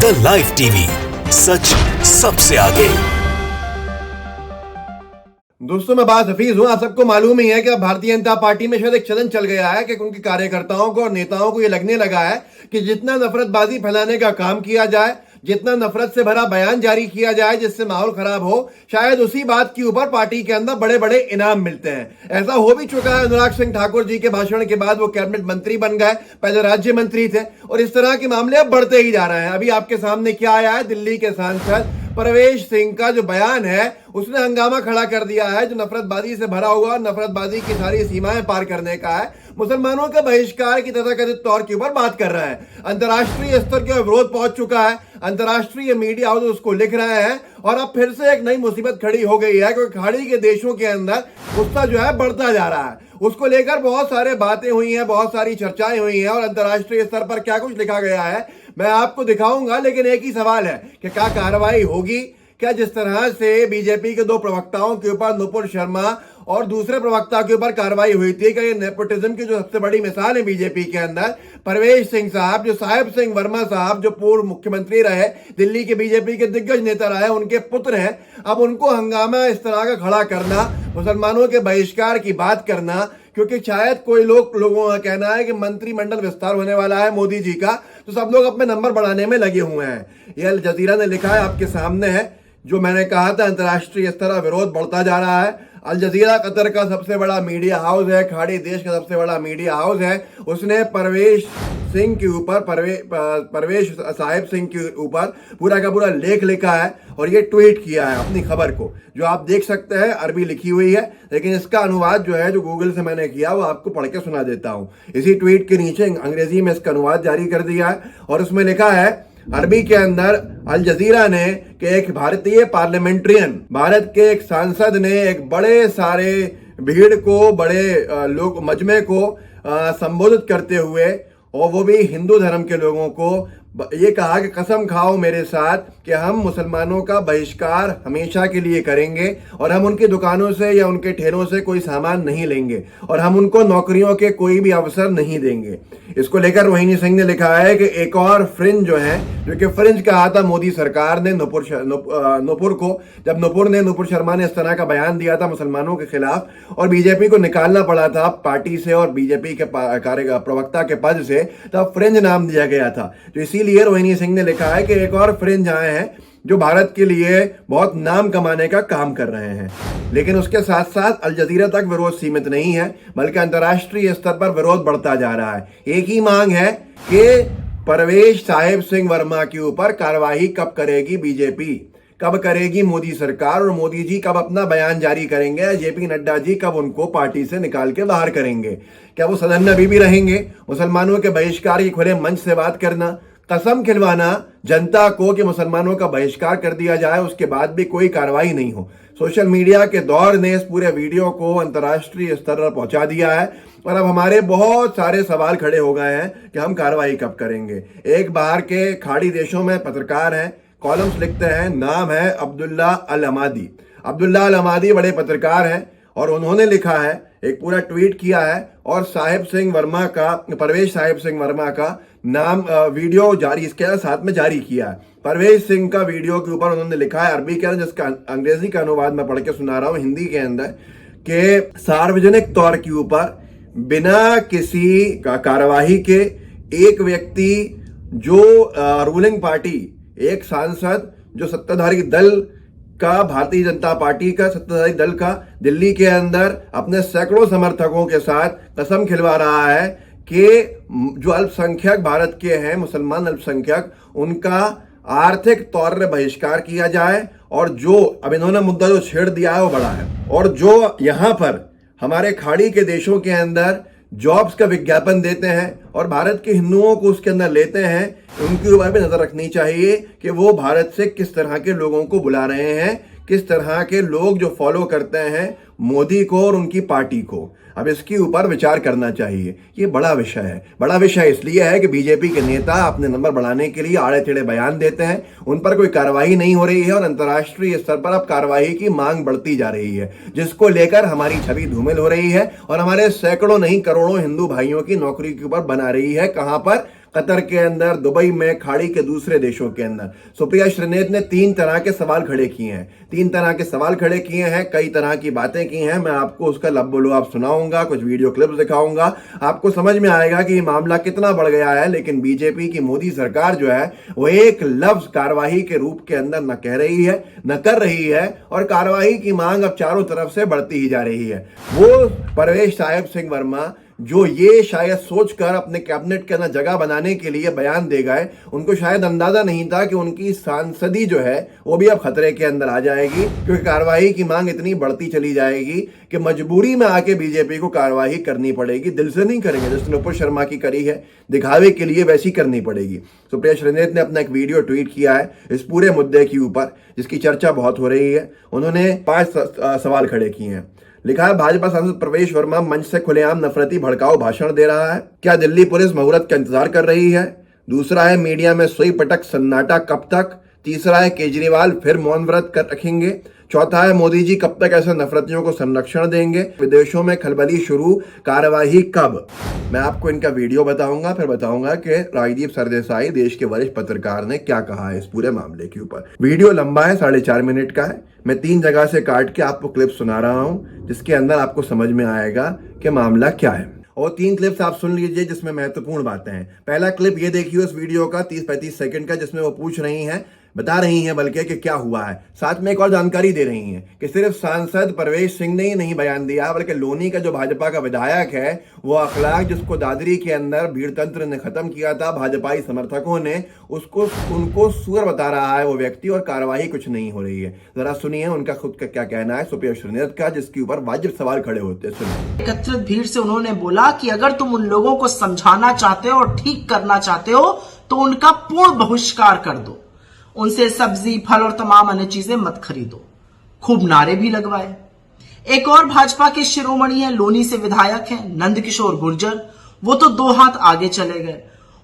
The live TV, सच सबसे आगे। दोस्तों, मैं बात हफीज हूं। आप सबको मालूम ही है कि अब भारतीय जनता पार्टी में शायद एक चलन चल गया है कि उनके कार्यकर्ताओं को और नेताओं को यह लगने लगा है कि जितना नफरतबाजी फैलाने का काम किया जाए, जितना नफरत से भरा बयान जारी किया जाए जिससे माहौल खराब हो, शायद उसी बात के ऊपर पार्टी के अंदर बड़े बड़े इनाम मिलते हैं। ऐसा हो भी चुका है। अनुराग सिंह ठाकुर जी के भाषण के बाद वो कैबिनेट मंत्री बन गए, पहले राज्य मंत्री थे, और इस तरह के मामले अब बढ़ते ही जा रहे हैं। अभी आपके सामने क्या आया है? दिल्ली के सांसद परवेश सिंह का जो बयान है, उसने हंगामा खड़ा कर दिया है, जो नफरतबाजी से भरा हुआ, नफरतबाजी की सारी सीमाएं पार करने का है, मुसलमानों के बहिष्कार की तथाकथित तौर के ऊपर बात कर रहा है। अंतर्राष्ट्रीय स्तर के विरोध पहुंच चुका है, अंतर्राष्ट्रीय मीडिया हाउस उसको लिख रहे हैं, और अब फिर से एक नई मुसीबत खड़ी हो गई है, क्योंकि खाड़ी के देशों के अंदर गुस्सा जो है बढ़ता जा रहा है। उसको लेकर बहुत सारे बातें हुई हैं, बहुत सारी चर्चाएं हुई हैं, और अंतर्राष्ट्रीय स्तर पर क्या कुछ लिखा गया है मैं आपको दिखाऊंगा। लेकिन एक ही सवाल है कि क्या कार्रवाई होगी? क्या जिस तरह से बीजेपी के दो प्रवक्ताओं के ऊपर, नुपुर शर्मा और दूसरे प्रवक्ता के ऊपर कार्रवाई हुई थी, क्या ये नेपोटिज्म की जो सबसे बड़ी मिसाल है बीजेपी के अंदर, परवेश सिंह साहब, जो साहेब सिंह वर्मा साहब, जो पूर्व मुख्यमंत्री रहे, दिल्ली के बीजेपी के दिग्गज नेता रहे, उनके पुत्र हैं, अब उनको हंगामा इस तरह का खड़ा करना, मुसलमानों के बहिष्कार की बात करना, क्योंकि शायद कोई लोगों का कहना है कि मंत्रिमंडल विस्तार होने वाला है मोदी जी का, तो सब लोग अपने नंबर बढ़ाने में लगे हुए हैं। यह अल जजीरा ने लिखा है, आपके सामने है। जो मैंने कहा था, अंतर्राष्ट्रीय स्तर पर विरोध बढ़ता जा रहा है। अल जजीरा कतर का सबसे बड़ा मीडिया हाउस है, खाड़ी देश का सबसे बड़ा मीडिया हाउस है। उसने परवेश सिंह के ऊपर, परवेश साहिब सिंह के ऊपर पूरा का पूरा लेख लिखा है और ये ट्वीट किया है अपनी खबर को, जो आप देख सकते हैं। अरबी लिखी हुई है, लेकिन इसका अनुवाद जो है, जो गूगल से मैंने किया, वो आपको पढ़ के सुना देता हूं। इसी ट्वीट के नीचे अंग्रेजी में इसका अनुवाद जारी कर दिया है, और उसमें लिखा है अरबी के अंदर, अल जजीरा ने, कि एक भारतीय पार्लियामेंट्रियन, भारत के एक सांसद ने एक बड़े सारे भीड़ को, बड़े लोग मजमे को संबोधित करते हुए, और वो भी हिंदू धर्म के लोगों को, ये कहा कि कसम खाओ मेरे साथ कि हम मुसलमानों का बहिष्कार हमेशा के लिए करेंगे, और हम उनकी दुकानों से या उनके ठेलों से कोई सामान नहीं लेंगे, और हम उनको नौकरियों के कोई भी अवसर नहीं देंगे। इसको लेकर रोहिणी सिंह ने लिखा है कि एक और फ्रिंज जो है, जो कि फ्रिंज कहा था मोदी सरकार ने नुपुर को, जब नुपुर शर्मा ने इस तरह का बयान दिया था मुसलमानों के खिलाफ, और बीजेपी को निकालना पड़ा था पार्टी से और बीजेपी के प्रवक्ता के पद से, तब फ्रिंज नाम दिया गया था। तो इसीलिए रोहिणी सिंह ने लिखा है कि एक और फ्रिंज आए हैं जो भारत के लिए बहुत नाम कमाने का काम कर रहे हैं। लेकिन उसके साथ साथ अल जजीरा तक विरोध सीमित नहीं है, बल्कि अंतर्राष्ट्रीय स्तर पर विरोध बढ़ता जा रहा है। एक ही मांग है कि परवेश साहिब सिंह वर्मा के ऊपर कार्रवाई कब करेगी बीजेपी, कब करेगी मोदी सरकार, और मोदी जी कब अपना बयान जारी करेंगे, जेपी नड्डा जी कब उनको पार्टी से निकाल के बाहर करेंगे। क्या वो सदन में अभी भी रहेंगे? मुसलमानों के बहिष्कार की खुले मंच से बात करना, कसम खिलवाना जनता को कि मुसलमानों का बहिष्कार कर दिया जाए, उसके बाद भी कोई कार्रवाई नहीं हो। सोशल मीडिया के दौर ने इस पूरे वीडियो को अंतर्राष्ट्रीय स्तर पर पहुंचा दिया है, और अब हमारे बहुत सारे सवाल खड़े हो गए हैं कि हम कार्रवाई कब करेंगे। एक बाहर के खाड़ी देशों में पत्रकार हैं, कॉलम्स लिखते हैं, नाम है अब्दुल्ला अल अमादी। अब्दुल्ला अल अमादी बड़े पत्रकार हैं, और उन्होंने लिखा है, एक पूरा ट्वीट किया है, और साहिब सिंह वर्मा का, परवेश साहिब सिंह वर्मा का नाम वीडियो जारी इसके साथ में जारी किया है। परवेश सिंह का वीडियो के ऊपर उन्होंने लिखा है अरबी के अंदर, जिसका अंग्रेजी का अनुवाद मैं पढ़ के सुना रहा हूं हिंदी के अंदर, कि सार्वजनिक तौर के ऊपर बिना किसी का कार्यवाही के एक व्यक्ति जो रूलिंग पार्टी, एक सांसद जो सत्ताधारी दल का, भारतीय जनता पार्टी का सत्ताधारी दल का, दिल्ली के अंदर अपने सैकड़ों समर्थकों के साथ कसम खिलवा रहा है कि जो अल्पसंख्यक भारत के हैं, मुसलमान अल्पसंख्यक, उनका आर्थिक तौर पर बहिष्कार किया जाए, और जो अब इन्होंने मुद्दा जो छेड़ दिया है वो बड़ा है, और जो यहां पर हमारे खाड़ी के देशों के अंदर जॉब्स का विज्ञापन देते हैं और भारत के हिंदुओं को उसके अंदर लेते हैं, उनके ऊपर भी नजर रखनी चाहिए कि वो भारत से किस तरह के लोगों को बुला रहे हैं, किस तरह के लोग जो फॉलो करते हैं मोदी को और उनकी पार्टी को। अब इसके ऊपर विचार करना चाहिए। ये बड़ा विषय है। बड़ा विषय इसलिए है कि बीजेपी के नेता अपने नंबर बढ़ाने के लिए आड़े टेढ़े बयान देते हैं, उन पर कोई कार्रवाई नहीं हो रही है, और अंतर्राष्ट्रीय स्तर पर अब कार्रवाई की मांग बढ़ती जा रही है, जिसको लेकर हमारी छवि धूमिल हो रही है और हमारे सैकड़ों नहीं करोड़ों हिंदू भाइयों की नौकरी के ऊपर बना रही है। कहां पर? कतर के अंदर, दुबई में, खाड़ी के दूसरे देशों के अंदर। सुप्रिया श्रीनेत ने 3 तरह के सवाल खड़े किए हैं, 3 तरह के सवाल खड़े किए हैं, कई तरह की बातें की हैं। मैं आपको उसका लबोलुआब सुनाऊंगा, कुछ वीडियो क्लिप्स दिखाऊंगा, आपको समझ में आएगा कि ये मामला कितना बढ़ गया है। लेकिन बीजेपी की मोदी सरकार जो है वो एक लफ्ज कार्रवाई के रूप के अंदर न कह रही है, न कर रही है, और कार्रवाई की मांग अब चारों तरफ से बढ़ती ही जा रही है। वो परवेश साहिब सिंह वर्मा जो ये शायद सोचकर अपने कैबिनेट के अंदर जगह बनाने के लिए बयान दे गए, उनको शायद अंदाजा नहीं था कि उनकी सांसदी जो है वो भी अब खतरे के अंदर आ जाएगी, क्योंकि कार्रवाई की मांग इतनी बढ़ती चली जाएगी कि मजबूरी में आके बीजेपी को कार्रवाई करनी पड़ेगी। दिल से नहीं करेंगे, जैसे नुपुर शर्मा की करी है, दिखावे के लिए वैसी करनी पड़ेगी। सुप्रिया श्रीनेत ने अपना एक वीडियो ट्वीट किया है इस पूरे मुद्दे के ऊपर, जिसकी चर्चा बहुत हो रही है। उन्होंने 5 सवाल खड़े किए हैं। लिखा है, भाजपा सांसद प्रवेश वर्मा मंच से खुलेआम नफरती भड़काऊ भाषण दे रहा है। क्या दिल्ली पुलिस मुहूर्त का इंतजार कर रही है? दूसरा है, मीडिया में सुई पटक सन्नाटा कब तक? तीसरा है, केजरीवाल फिर मौन व्रत कर रखेंगे? चौथा है, मोदी जी कब तक ऐसे नफरतियों को संरक्षण देंगे? विदेशों में खलबली शुरू, कार्यवाही कब? मैं आपको इनका वीडियो बताऊंगा, फिर बताऊंगा कि राजदीप सरदेसाई देश के वरिष्ठ पत्रकार ने क्या कहा है इस पूरे मामले के ऊपर। वीडियो लंबा है, 4.5 मिनट का है। मैं 3 जगह से काट के आपको क्लिप सुना रहा हूं, जिसके अंदर आपको समझ में आएगा कि मामला क्या है। और 3 क्लिप्स आप सुन लीजिए जिसमें महत्वपूर्ण बातें हैं। पहला क्लिप ये देखिए उस वीडियो का, 30-35 सेकंड का, जिसमें वो पूछ रही हैं, बता रही हैं बल्कि कि क्या हुआ है। साथ में एक और जानकारी दे रही हैं कि सिर्फ सांसद परवेश सिंह ने ही नहीं बयान दिया, बल्कि लोनी का जो भाजपा का विधायक है, वो अखलाक जिसको दादरी के अंदर भीड़ तंत्र ने खत्म किया था भाजपाई समर्थकों ने, उनको सुअर बता रहा है वो व्यक्ति, और कार्रवाई कुछ नहीं हो रही है। जरा सुनिए उनका खुद का क्या कहना है, सुप्रिया श्रीनेत का, जिसके ऊपर वाजिब सवाल खड़े होते हैं। सुनिए। एकत्रित भीड़ से उन्होंने बोला कि अगर तुम उन लोगों को समझाना चाहते हो और ठीक करना चाहते हो तो उनका पूर्ण बहिष्कार कर दो, उनसे सब्जी, फल और तमाम अन्य चीजें मत खरीदो। खूब नारे भी लगवाए। एक और भाजपा के शिरोमणि है, लोनी से विधायक हैं नंदकिशोर गुर्जर, वो तो 2 हाथ आगे चले गए।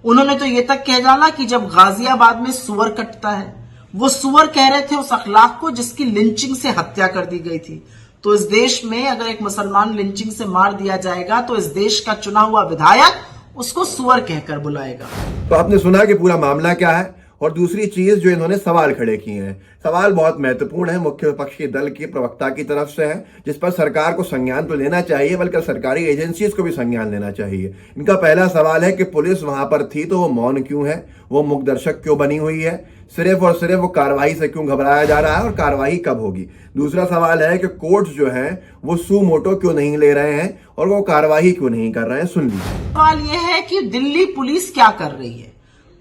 उन्होंने तो ये तक कह डाला कि जब गाजियाबाद में सुअर कटता है, वो सुअर कह रहे थे उस अखलाक को जिसकी लिंचिंग से हत्या कर दी गई थी। तो इस देश में अगर एक मुसलमान लिंचिंग से मार दिया जाएगा तो इस देश का चुना हुआ विधायक उसको सुअर कहकर बुलाएगा। तो आपने सुना कि पूरा मामला क्या है। और दूसरी चीज जो इन्होंने सवाल खड़े किए हैं, सवाल बहुत महत्वपूर्ण है, मुख्य विपक्ष के दल के प्रवक्ता की तरफ से है, जिस पर सरकार को संज्ञान तो लेना चाहिए, बल्कि सरकारी एजेंसीज को भी संज्ञान लेना चाहिए। इनका पहला सवाल है कि पुलिस वहां पर थी तो वो मौन क्यों है, वो मूक दर्शक क्यों बनी हुई है, सिर्फ और सिर्फ वो कार्रवाई से क्यों घबराया जा रहा है, और कार्रवाई कब होगी। दूसरा सवाल है कि कोर्ट जो है वो सू मोटो क्यों नहीं ले रहे हैं और वो कार्रवाई क्यों नहीं कर रहे हैं। सुन लीजिए। सवाल यह है कि दिल्ली पुलिस क्या कर रही है,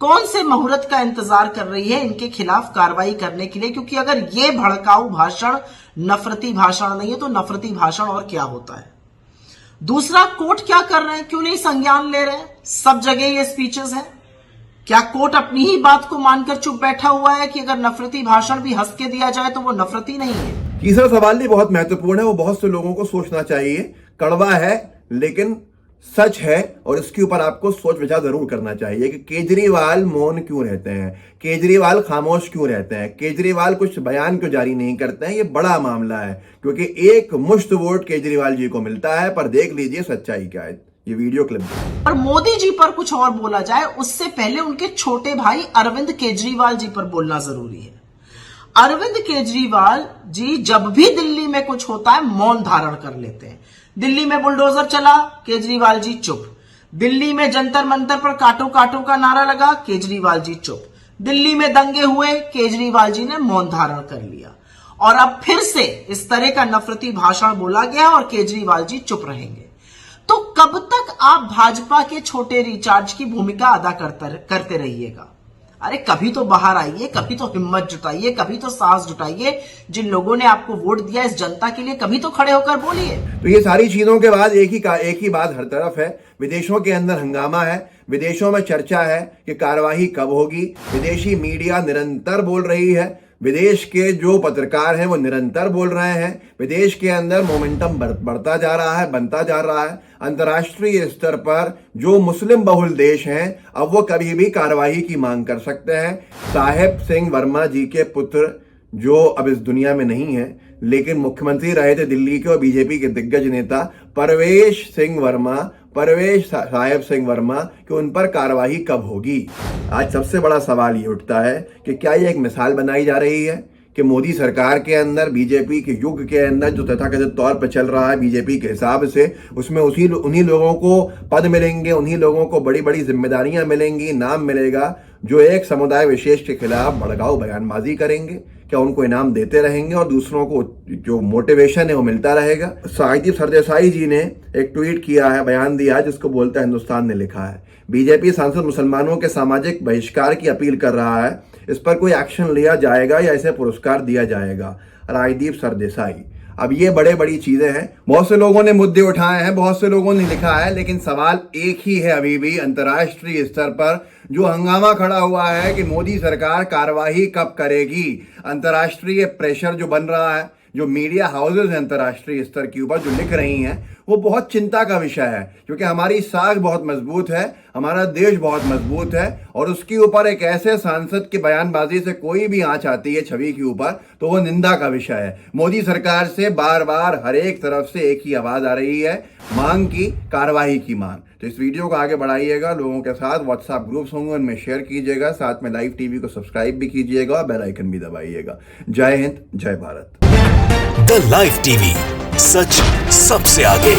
कौन से मुहूर्त का इंतजार कर रही है इनके खिलाफ कार्रवाई करने के लिए, क्योंकि अगर ये भड़काऊ भाषण नफरती भाषण नहीं है तो नफरती भाषण और क्या होता है। दूसरा, कोर्ट क्या कर रहे हैं, क्यों नहीं संज्ञान ले रहे हैं? सब जगह ये स्पीचेस हैं। क्या कोर्ट अपनी ही बात को मानकर चुप बैठा हुआ है कि अगर नफरती भाषण भी हंस के दिया जाए तो वो नफरती नहीं है? तीसरा सवाल भी बहुत महत्वपूर्ण है, वो बहुत से लोगों को सोचना चाहिए, कड़वा है लेकिन सच है, और इसके ऊपर आपको सोच विचार जरूर करना चाहिए कि केजरीवाल मौन क्यों रहते हैं, केजरीवाल खामोश क्यों रहते हैं, केजरीवाल कुछ बयान क्यों जारी नहीं करते हैं। ये बड़ा मामला है, क्योंकि एक मुश्त वोट केजरीवाल जी को मिलता है। पर देख लीजिए सच्चाई क्या है, ये वीडियो क्लिप। और मोदी जी पर कुछ और बोला जाए उससे पहले उनके छोटे भाई अरविंद केजरीवाल जी पर बोलना जरूरी है। अरविंद केजरीवाल जी जब भी दिल्ली में कुछ होता है मौन धारण कर लेते हैं। दिल्ली में बुलडोजर चला, केजरीवाल जी चुप। दिल्ली में जंतर मंतर पर काटो काटो का नारा लगा, केजरीवाल जी चुप। दिल्ली में दंगे हुए, केजरीवाल जी ने मौन धारण कर लिया। और अब फिर से इस तरह का नफरती भाषण बोला गया और केजरीवाल जी चुप रहेंगे। तो कब तक आप भाजपा के छोटे रिचार्ज की भूमिका अदा करते रहिएगा? अरे कभी तो बाहर आइए, कभी तो हिम्मत जुटाइए, कभी तो साहस जुटाइए। जिन लोगों ने आपको वोट दिया इस जनता के लिए, कभी तो खड़े होकर बोलिए। तो ये सारी चीजों के बाद एक ही बात हर तरफ है। विदेशों के अंदर हंगामा है, विदेशों में चर्चा है कि कार्यवाही कब होगी। विदेशी मीडिया निरंतर बोल रही है, विदेश के जो पत्रकार हैं वो निरंतर बोल रहे हैं। विदेश के अंदर मोमेंटम बढ़ता जा रहा है, बनता जा रहा है। अंतर्राष्ट्रीय स्तर पर जो मुस्लिम बहुल देश हैं अब वो कभी भी कार्रवाई की मांग कर सकते हैं। साहिब सिंह वर्मा जी के पुत्र जो अब इस दुनिया में नहीं है, लेकिन मुख्यमंत्री रहे थे दिल्ली के और बीजेपी के दिग्गज नेता परवेश सिंह वर्मा परवेश साहेब सिंह वर्मा कि उन पर कार्रवाई कब होगी। आज सबसे बड़ा सवाल ये उठता है कि क्या ये एक मिसाल बनाई जा रही है कि मोदी सरकार के अंदर, बीजेपी के युग के अंदर जो तथाकथित तौर पर चल रहा है बीजेपी के हिसाब से, उसमें उन्हीं लोगों को पद मिलेंगे, उन्हीं लोगों को बड़ी बड़ी जिम्मेदारियां मिलेंगी, नाम मिलेगा जो एक समुदाय विशेष के खिलाफ भड़काऊ बयानबाजी करेंगे। क्या उनको इनाम देते रहेंगे और दूसरों को जो मोटिवेशन है वो मिलता रहेगा। साहिदीप सरदेसाई जी ने एक ट्वीट किया है, बयान दिया है, जिसको बोलता है हिंदुस्तान ने लिखा है, बीजेपी सांसद मुसलमानों के सामाजिक बहिष्कार की अपील कर रहा है, इस पर कोई एक्शन लिया जाएगा या इसे पुरस्कार दिया जाएगा। राजदीप सरदेसाई। अब ये बड़ी चीजें हैं, बहुत से लोगों ने मुद्दे उठाए हैं, बहुत से लोगों ने लिखा है, लेकिन सवाल एक ही है अभी भी अंतर्राष्ट्रीय स्तर पर जो हंगामा खड़ा हुआ है कि मोदी सरकार कार्रवाई कब करेगी। अंतर्राष्ट्रीय प्रेशर जो बन रहा है, जो मीडिया हाउसेज हैं अंतर्राष्ट्रीय स्तर के ऊपर जो लिख रही हैं, वो बहुत चिंता का विषय है, क्योंकि हमारी साख बहुत मजबूत है, हमारा देश बहुत मजबूत है, और उसके ऊपर एक ऐसे सांसद की बयानबाजी से कोई भी आंच आती है छवि के ऊपर तो वो निंदा का विषय है। मोदी सरकार से बार बार हर एक तरफ से एक ही आवाज आ रही है, मांग की, कार्रवाई की मांग। तो इस वीडियो को आगे बढ़ाइएगा, लोगों के साथ व्हाट्सएप ग्रुप्स होंगे उनमें शेयर कीजिएगा, साथ में लाइव टीवी को सब्सक्राइब भी कीजिएगा और बेल आइकन भी दबाइएगा। जय हिंद, जय भारत। द लाइव टीवी, सच सबसे आगे।